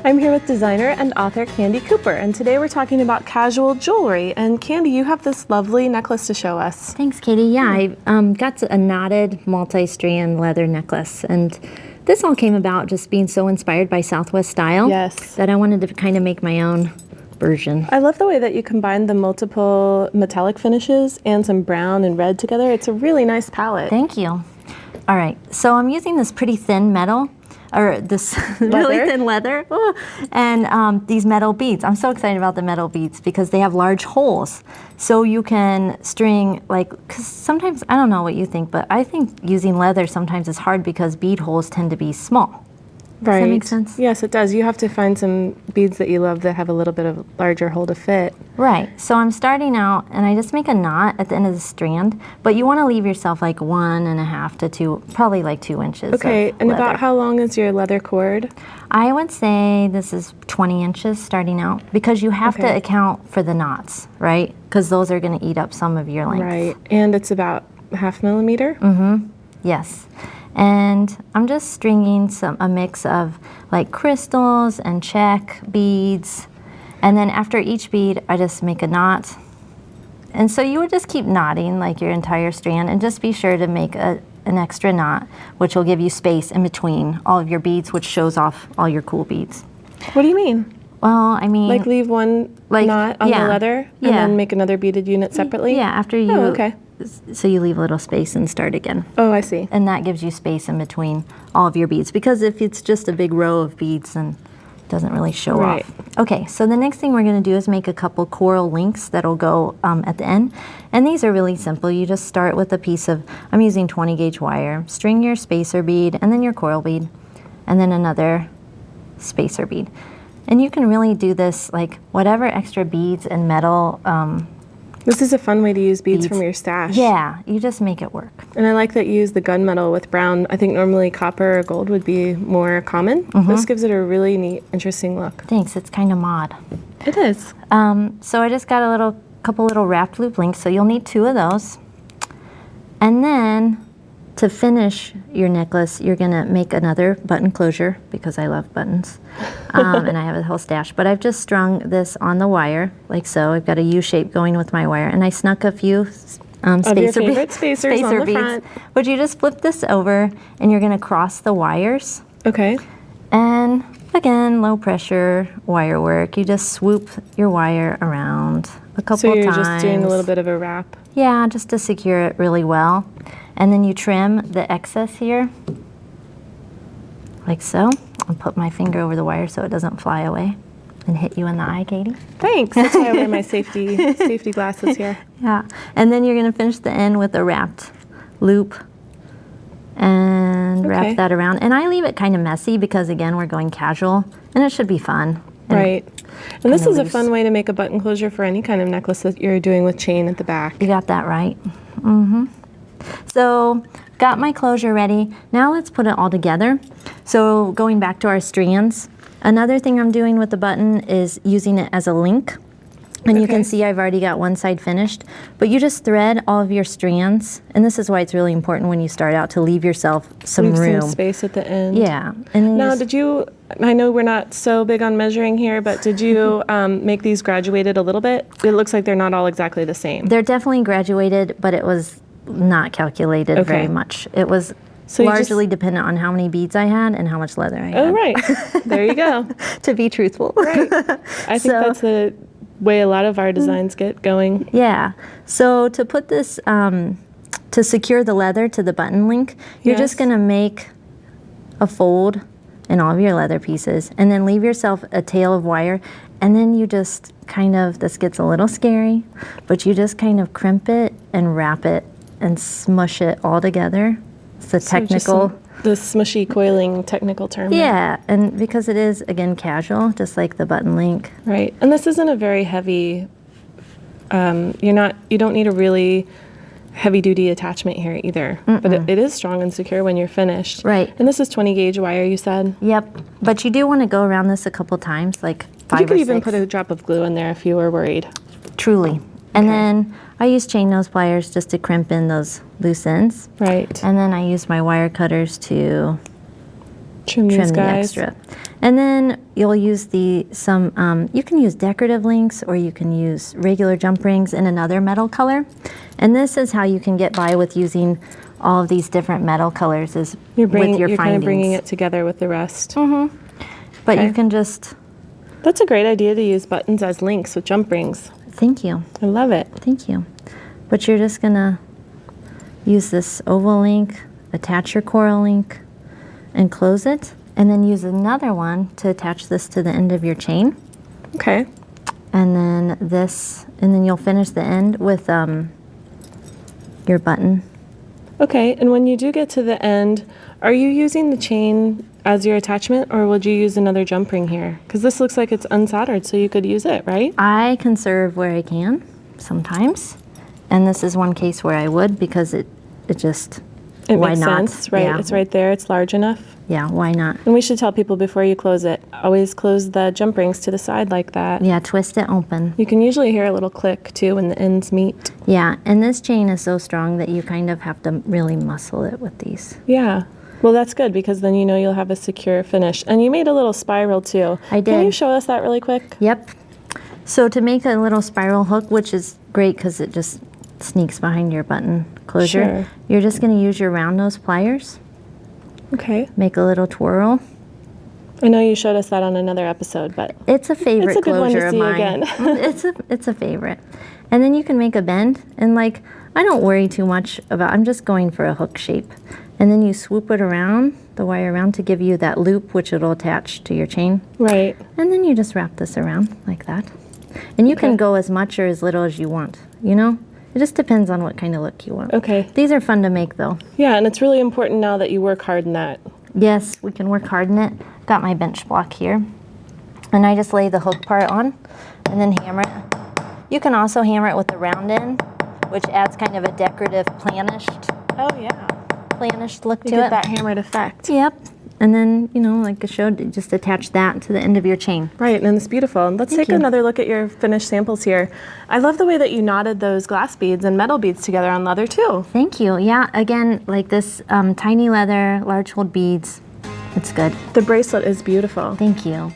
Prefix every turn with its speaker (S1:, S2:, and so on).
S1: I'm here with designer and author Candie Cooper, and today we're talking about casual jewelry. And Candie, you have this lovely necklace to show us.
S2: Thanks, Katie. Yeah, I got a knotted multi-strand leather necklace, and this all came about just being so inspired by Southwest style.
S1: Yes.
S2: That I wanted to kind of make my own version.
S1: I love the way that you combine the multiple metallic finishes and some brown and red together. It's a really nice palette.
S2: Thank you. All right, so I'm using this pretty thin metal, or this really thin leather, and these metal beads. I'm so excited about the metal beads because they have large holes. So you can string, because sometimes, I don't know what you think, but I think using leather sometimes is hard because bead holes tend to be small.
S1: Right.
S2: Does that make sense?
S1: Yes, it does. You have to find some beads that you love that have a little bit of larger hole to fit.
S2: Right. So I'm starting out, and I just make a knot at the end of the strand, but you want to leave yourself like 1.5 to 2, probably like 2 inches.
S1: Okay, and about how long is your leather cord?
S2: I would say this is 20 inches starting out, because you have to account for the knots, right? Because those are going to eat up some of your length.
S1: Right, and it's about 1/2 millimeter?
S2: Mm-hmm, yes. And I'm just stringing a mix of like crystals and check beads. And then after each bead, I just make a knot. And so you would just keep knotting like your entire strand, and just be sure to make an extra knot, which will give you space in between all of your beads, which shows off all your cool beads.
S1: What do you mean?
S2: Well, I mean,
S1: like leave one knot on the leather and then make another beaded unit separately?
S2: Yeah, after you.
S1: Oh, okay.
S2: So you leave a little space and start again.
S1: Oh, I see.
S2: And that gives you space in between all of your beads, because if it's just a big row of beads, then it doesn't really show off. Okay, so the next thing we're going to do is make a couple coral links that'll go at the end. And these are really simple. You just start with a piece of, I'm using 20 gauge wire, string your spacer bead, and then your coral bead, and then another spacer bead. And you can really do this like whatever extra beads and metal.
S1: This is a fun way to use beads from your stash.
S2: Yeah, you just make it work.
S1: And I like that you use the gunmetal with brown. I think normally copper or gold would be more common. This gives it a really neat, interesting look.
S2: Thanks, it's kind of mod.
S1: It is.
S2: So I just got a couple little wrapped loop links, so you'll need 2 of those. And then to finish your necklace, you're gonna make another button closure, because I love buttons. And I have a whole stash, but I've just strung this on the wire, like so. I've got a U shape going with my wire, and I snuck a few spacer beads on the front. But you just flip this over, and you're gonna cross the wires.
S1: Okay.
S2: And again, low pressure wire work. You just swoop your wire around a couple times.
S1: So you're just doing a little bit of a wrap.
S2: Yeah, just to secure it really well. And then you trim the excess here, like so. I'll put my finger over the wire so it doesn't fly away and hit you in the eye, Katie.
S1: Thanks. That's why I wear my safety glasses here.
S2: Yeah. And then you're going to finish the end with a wrapped loop and wrap that around. And I leave it kind of messy because, again, we're going casual, and it should be fun.
S1: Right. And this is a fun way to make a button closure for any kind of necklace that you're doing with chain at the back.
S2: You got that right. Mm-hmm. So got my closure ready. Now let's put it all together. So going back to our strands, another thing I'm doing with the button is using it as a link. And you can see I've already got one side finished, but you just thread all of your strands. And this is why it's really important when you start out to leave yourself some room.
S1: Some space at the end.
S2: Yeah. And
S1: now, did you, I know we're not so big on measuring here, but did you make these graduated a little bit? It looks like they're not all exactly the same.
S2: They're definitely graduated, but it was not calculated very much. It was largely dependent on how many beads I had and how much leather I had.
S1: Oh, right. There you go.
S2: To be truthful.
S1: Right. I think that's the way a lot of our designs get going.
S2: Yeah. So to put this, to secure the leather to the button link, you're just going to make a fold in all of your leather pieces, and then leave yourself a tail of wire, and then you just kind of, this gets a little scary, but you just kind of crimp it and wrap it and smush it all together. It's the technical.
S1: The smushy coiling technical term.
S2: Yeah, and because it is, again, casual, just like the button link.
S1: Right, and this isn't a very heavy, you don't need a really heavy-duty attachment here either. But it is strong and secure when you're finished.
S2: Right.
S1: And this is 20 gauge wire, you said?
S2: Yep, but you do want to go around this a couple times, like 5 or 6.
S1: You could even put a drop of glue in there if you were worried.
S2: Truly. And then I use chain nose pliers just to crimp in those loose ends.
S1: Right.
S2: And then I use my wire cutters to
S1: Trim
S2: trim
S1: these
S2: the
S1: guys.
S2: extra. And then you'll use you can use decorative links or you can use regular jump rings in another metal color. And this is how you can get by with using all of these different metal colors is with your
S1: You're
S2: findings.
S1: kind of bringing it together with the rest.
S2: But
S1: Okay.
S2: you can just,
S1: That's a great idea to use buttons as links with jump rings.
S2: thank you,
S1: I love it.
S2: thank you. But you're just gonna use this oval link, attach your coral link, and close it, and then use another one to attach this to the end of your chain.
S1: Okay.
S2: And then and then you'll finish the end with your button.
S1: Okay, and when you do get to the end, are you using the chain as your attachment, or would you use another jump ring here? Because this looks like it's unsoldered, so you could use it, right?
S2: I conserve where I can sometimes, and this is one case where I would because it just
S1: It
S2: why
S1: makes
S2: not?
S1: sense, right?
S2: Yeah.
S1: It's right there, it's large enough.
S2: Yeah, why not?
S1: And we should tell people before you close it, always close the jump rings to the side like that.
S2: Yeah, twist it open.
S1: You can usually hear a little click too when the ends meet.
S2: Yeah, and this chain is so strong that you kind of have to really muscle it with these.
S1: Yeah. Well, that's good because then you know you'll have a secure finish. And you made a little spiral too.
S2: I
S1: Can you
S2: did.
S1: show us that really quick?
S2: Yep. So to make a little spiral hook, which is great because it just sneaks behind your button closure,
S1: Sure.
S2: you're just going to use your round nose pliers,
S1: Okay.
S2: make a little twirl.
S1: I know you showed us that on another episode, but
S2: It's a favorite
S1: It's a good one to
S2: closure of
S1: see
S2: mine.
S1: again.
S2: it's a favorite. And then you can make a bend, and like I don't worry too much about. I'm just going for a hook shape, and then you swoop it around the wire around to give you that loop, which it'll attach to your chain.
S1: right.
S2: And then you just wrap this around like that, and you can
S1: Okay.
S2: go as much or as little as you want. You know, it just depends on what kind of look you want.
S1: Okay.
S2: These are fun to make though.
S1: Yeah, and it's really important now that you work hard in that.
S2: Yes, we can work hard in it. Got my bench block here. And I just lay the hook part on and then hammer it. You can also hammer it with the round end, which adds kind of a decorative planished
S1: Oh, yeah.
S2: look
S1: You
S2: to
S1: get
S2: it.
S1: that hammered effect.
S2: Yep. And then, you know, like I showed, just attach that to the end of your chain.
S1: Right, and it's beautiful. And let's take
S2: you.
S1: another look at your finished samples here. I love the way that you knotted those glass beads and metal beads together on leather too.
S2: Thank you. Yeah, again, like this tiny leather, large hold beads. It's good.
S1: The bracelet is beautiful.
S2: Thank you.